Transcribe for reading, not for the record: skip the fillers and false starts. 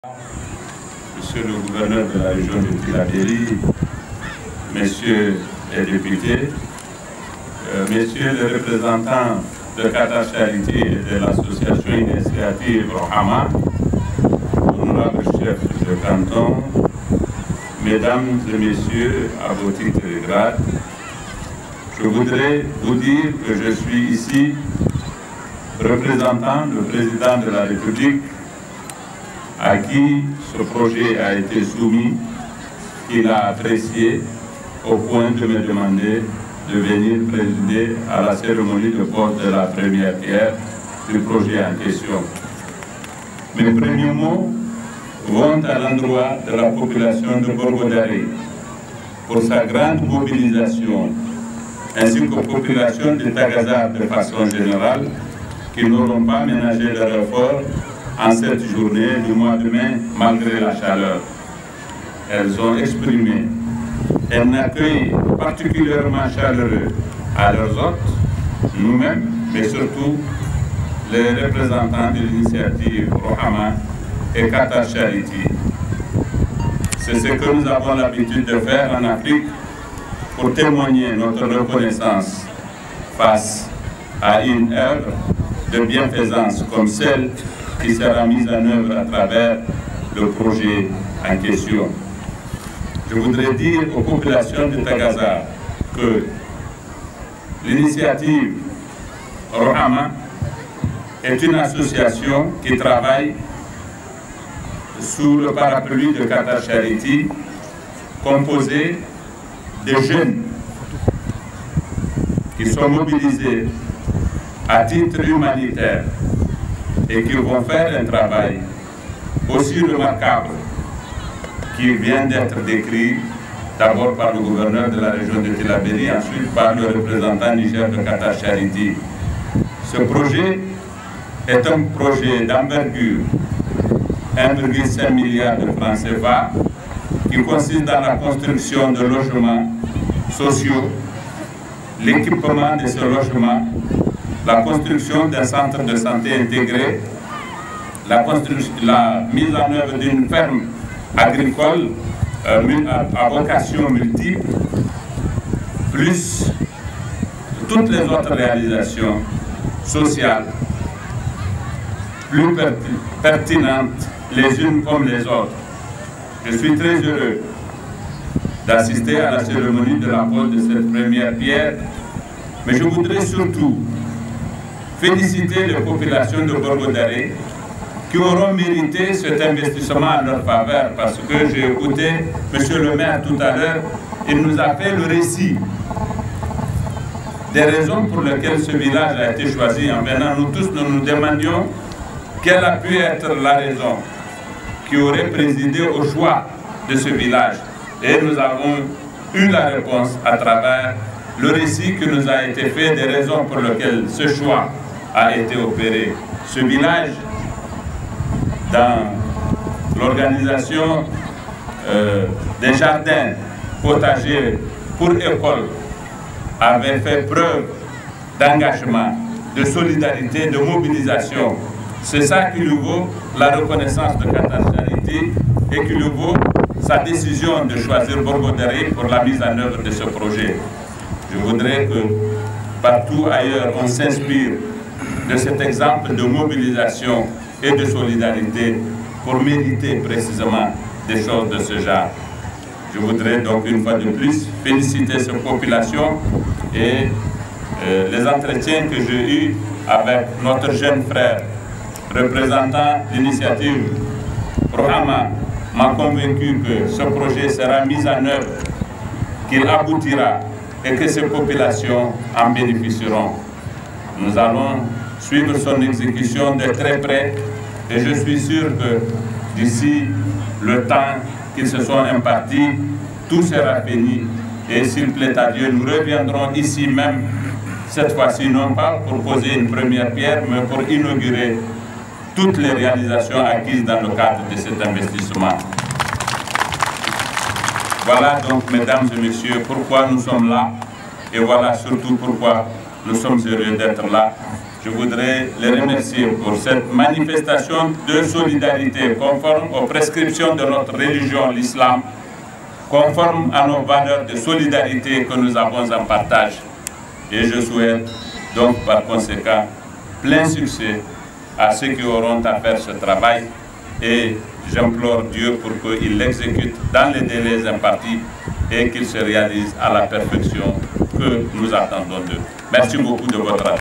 Monsieur le gouverneur de la région de Tillabéri, messieurs les députés, messieurs les représentants de Qatar Charity et de l'association Initiative Rohama, honorables chefs de canton, mesdames et messieurs à vos titres et grades, je voudrais vous dire que je suis ici représentant le président de la République à qui ce projet a été soumis, qu'il a apprécié au point de me demander de venir présider à la cérémonie de pose de la première pierre du projet en question. Mes premiers mots vont à l'endroit de la population de Borgo-Daré pour sa grande mobilisation, ainsi qu'aux populations de Tagazar de façon générale, qui n'auront pas ménagé leur effort en cette journée du mois de mai, malgré la chaleur. Elles ont exprimé un accueil particulièrement chaleureux à leurs hôtes, nous-mêmes, mais surtout les représentants de l'initiative Rohama et Qatar Charity. C'est ce que nous avons l'habitude de faire en Afrique pour témoigner notre reconnaissance face à une œuvre de bienfaisance comme celle qui sera mise en œuvre à travers le projet en question. Je voudrais dire aux populations de Tagazar que l'initiative Rohama est une association qui travaille sous le parapluie de Qatar Charity, composée de jeunes qui sont mobilisés à titre humanitaire et qui vont faire un travail aussi remarquable qui vient d'être décrit d'abord par le gouverneur de la région de Tillabéri, ensuite par le représentant Niger de Qatar Charity. Ce projet est un projet d'envergure, 1,5 milliard de francs CFA, qui consiste dans la construction de logements sociaux, l'équipement de ces logements, la construction d'un centre de santé intégré, la mise en œuvre d'une ferme agricole à vocation multiple, plus toutes les autres réalisations sociales plus pertinentes les unes comme les autres. Je suis très heureux d'assister à la cérémonie de la pose de cette première pierre, mais je voudrais surtout féliciter les populations de Borgo-Daré qui auront mérité cet investissement en leur faveur, parce que j'ai écouté M. le maire tout à l'heure, il nous a fait le récit des raisons pour lesquelles ce village a été choisi. En venant, nous tous, nous nous demandions quelle a pu être la raison qui aurait présidé au choix de ce village. Et nous avons eu la réponse à travers le récit qui nous a été fait des raisons pour lesquelles ce choix a été opéré. Ce village, dans l'organisation des jardins potagers pour école, avait fait preuve d'engagement, de solidarité, de mobilisation. C'est ça qui lui vaut la reconnaissance de Qatar Charity et qui lui vaut sa décision de choisir Borgo-Daré pour la mise en œuvre de ce projet. Je voudrais que partout ailleurs on s'inspire de cet exemple de mobilisation et de solidarité pour mériter précisément des choses de ce genre. Je voudrais donc une fois de plus féliciter cette population et les entretiens que j'ai eus avec notre jeune frère représentant l'initiative Rohama m'a convaincu que ce projet sera mis en œuvre, qu'il aboutira et que ces populations en bénéficieront. Nous allons suivre son exécution de très près et je suis sûr que d'ici le temps qu'ils se sont impartis, tout sera fini et s'il plaît à Dieu, nous reviendrons ici même, cette fois-ci non pas pour poser une première pierre, mais pour inaugurer toutes les réalisations acquises dans le cadre de cet investissement. Voilà donc, mesdames et messieurs, pourquoi nous sommes là et voilà surtout pourquoi nous sommes heureux d'être là Je voudrais les remercier pour cette manifestation de solidarité conforme aux prescriptions de notre religion, l'islam, conforme à nos valeurs de solidarité que nous avons en partage. Et je souhaite donc par conséquent plein succès à ceux qui auront à faire ce travail et j'implore Dieu pour qu'il l'exécute dans les délais impartis et qu'il se réalise à la perfection que nous attendons d'eux. Merci beaucoup de votre attention.